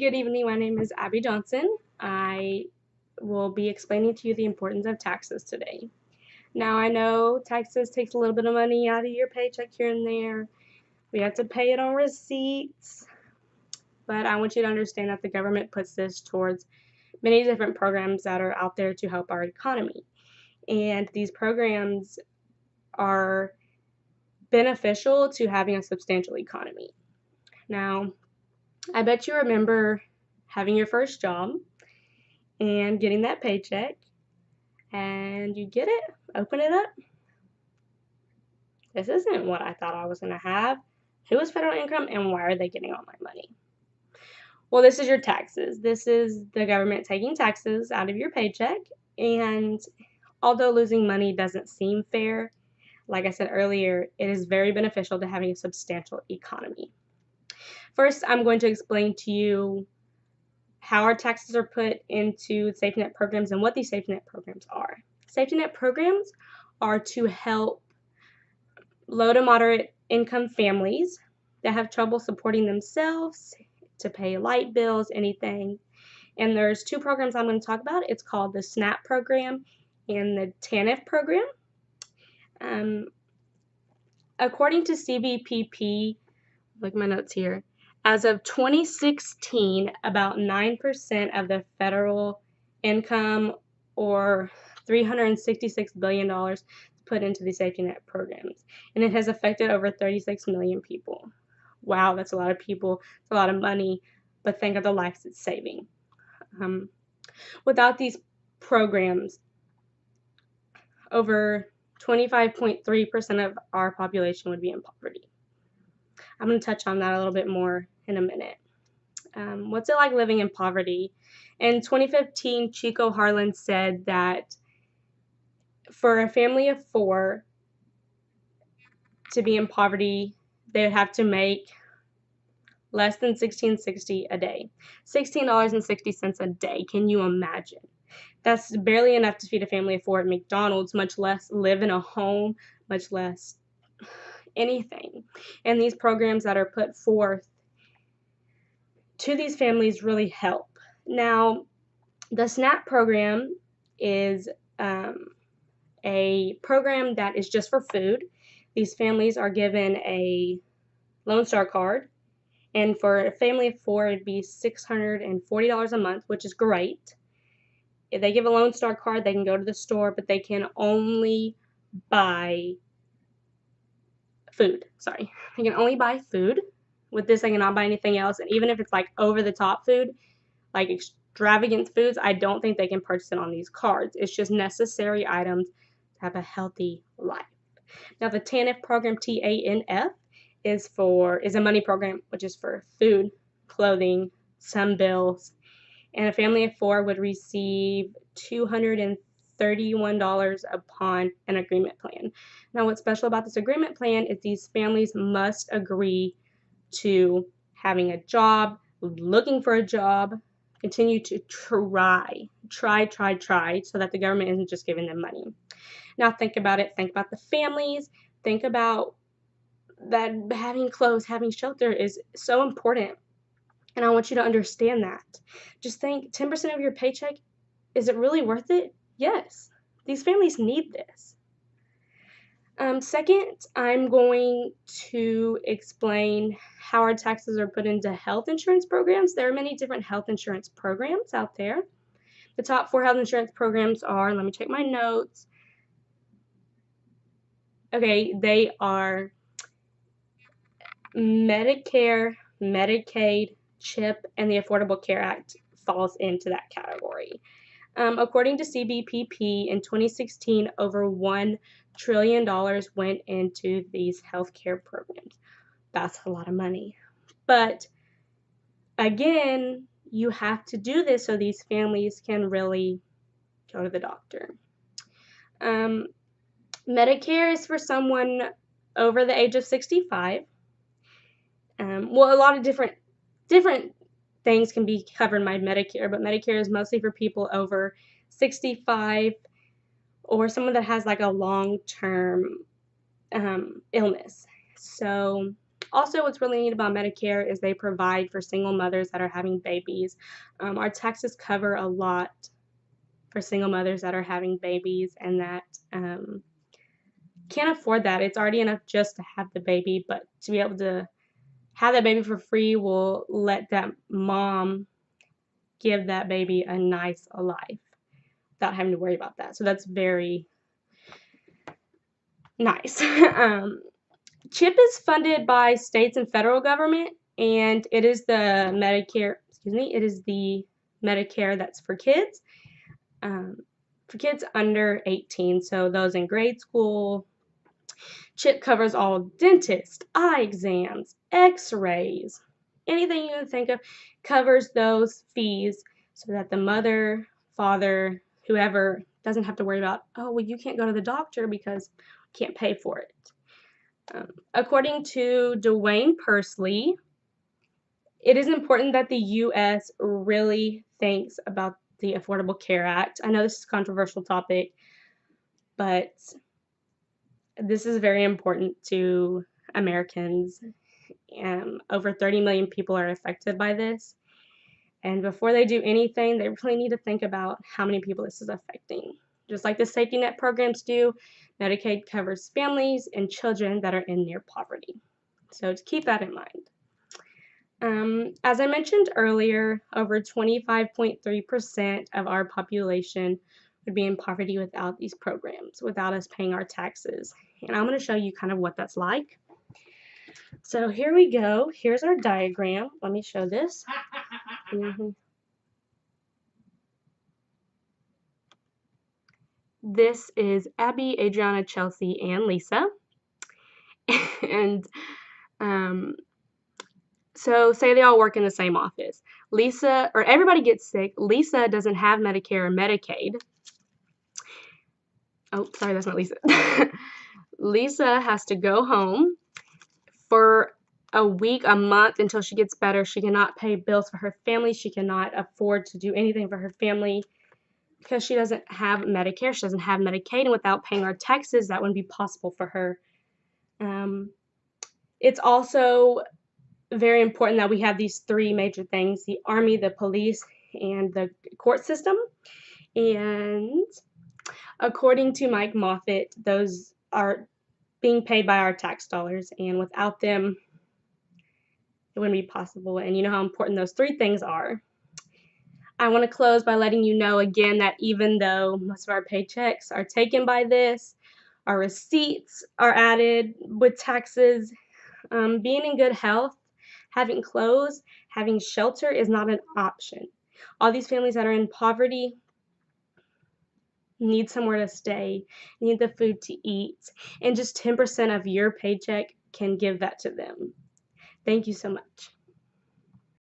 Good evening. My name is Abbie Johnson. I will be explaining to you the importance of taxes today. Now, I know taxes takes a little bit of money out of your paycheck here and there. We have to pay it on receipts, but I want you to understand that the government puts this towards many different programs that are out there to help our economy. And these programs are beneficial to having a substantial economy. Now, I bet you remember having your first job and getting that paycheck, and you get it, open it up. This isn't what I thought I was going to have. Who is federal income and why are they getting all my money? Well, this is your taxes. This is the government taking taxes out of your paycheck, and although losing money doesn't seem fair, like I said earlier, it is very beneficial to having a substantial economy. First, I'm going to explain to you how our taxes are put into safety net programs and what these safety net programs are. Safety net programs are to help low to moderate income families that have trouble supporting themselves, to pay light bills, anything. And there's two programs I'm going to talk about. It's called the SNAP program and the TANF program. According to CBPP, look at my notes here, as of 2016, about 9% of the federal income, or $366 billion, is put into the safety net programs. And it has affected over 36 million people. Wow, that's a lot of people. It's a lot of money, but think of the lives it's saving. Without these programs, over 25.3% of our population would be in poverty. I'm going to touch on that a little bit more in a minute. What's it like living in poverty? In 2015, Chico Harlan said that for a family of 4 to be in poverty, they would have to make less than $16.60 a day. $16.60 a day. Can you imagine? That's barely enough to feed a family of 4 at McDonald's, much less live in a home, much less anything. And these programs that are put forth to these families really help. Now, the SNAP program is a program that is just for food. These families are given a Lone Star card, and for a family of 4, it'd be $640 a month, which is great. If they give a Lone Star card, they can go to the store, but they can only buy food. Sorry, they can only buy food. With this, they cannot buy anything else, and even if it's like over-the-top food, like extravagant foods, I don't think they can purchase it on these cards. It's just necessary items to have a healthy life. Now, the TANF program, TANF, is a money program, which is for food, clothing, some bills, and a family of 4 would receive $231 upon an agreement plan. Now, what's special about this agreement plan is these families must agree to having a job, looking for a job, continue to try, so that the government isn't just giving them money. Now, think about it. Think about the families. Think about that having clothes, having shelter is so important. And I want you to understand that. Just think, 10% of your paycheck, is it really worth it? Yes. These families need this. Second, I'm going to explain how our taxes are put into health insurance programs. There are many different health insurance programs out there. The top 4 health insurance programs are, let me check my notes. Okay, they are Medicare, Medicaid, CHIP, and the Affordable Care Act falls into that category. According to CBPP, in 2016, over $1 trillion went into these healthcare programs. That's a lot of money. But again, you have to do this so these families can really go to the doctor. Medicare is for someone over the age of 65. Well, a lot of different things can be covered by Medicare, but Medicare is mostly for people over 65 or someone that has like a long-term illness. So Also, what's really neat about Medicare is they provide for single mothers that are having babies. Our taxes cover a lot for single mothers that are having babies and that can't afford that. It's already enough just to have the baby, but to be able to have that baby for free will let that mom give that baby a nice life without having to worry about that. So that's very nice. CHIP is funded by states and federal government, and it is the Medicare, it is the Medicare that's for kids under 18, so those in grade school. CHIP covers all dentists, eye exams, x-rays, anything you can think of, covers those fees so that the mother, father, whoever doesn't have to worry about, oh, well, you can't go to the doctor because you can't pay for it. According to Dwayne Pursley, it is important that the U.S. really thinks about the Affordable Care Act. I know this is a controversial topic, but this is very important to Americans. Over 30 million people are affected by this. And before they do anything, they really need to think about how many people this is affecting. Just like the safety net programs do, Medicaid covers families and children that are in near poverty. So to keep that in mind. As I mentioned earlier, over 25.3% of our population would be in poverty without these programs, without us paying our taxes. And I'm going to show you kind of what that's like. So here we go. Here's our diagram. Let me show this. This is Abbie, Adriana, Chelsea, and Lisa. And so say they all work in the same office. Lisa, or everybody gets sick. Lisa doesn't have Medicare or Medicaid. Oh, sorry, that's not Lisa. Lisa has to go home for a week, a month until she gets better. She cannot pay bills for her family. She cannot afford to do anything for her family because she doesn't have Medicare. She doesn't have Medicaid, and without paying our taxes, that wouldn't be possible for her. It's also very important that we have these three major things: the Army, the police, and the court system. And according to Mike Moffitt, those are being paid by our tax dollars, and without them, it wouldn't be possible. And you know how important those three things are. I want to close by letting you know again that even though most of our paychecks are taken by this, our receipts are added with taxes, being in good health, having clothes, having shelter is not an option. All these families that are in poverty need somewhere to stay, need the food to eat, and just 10% of your paycheck can give that to them. Thank you so much.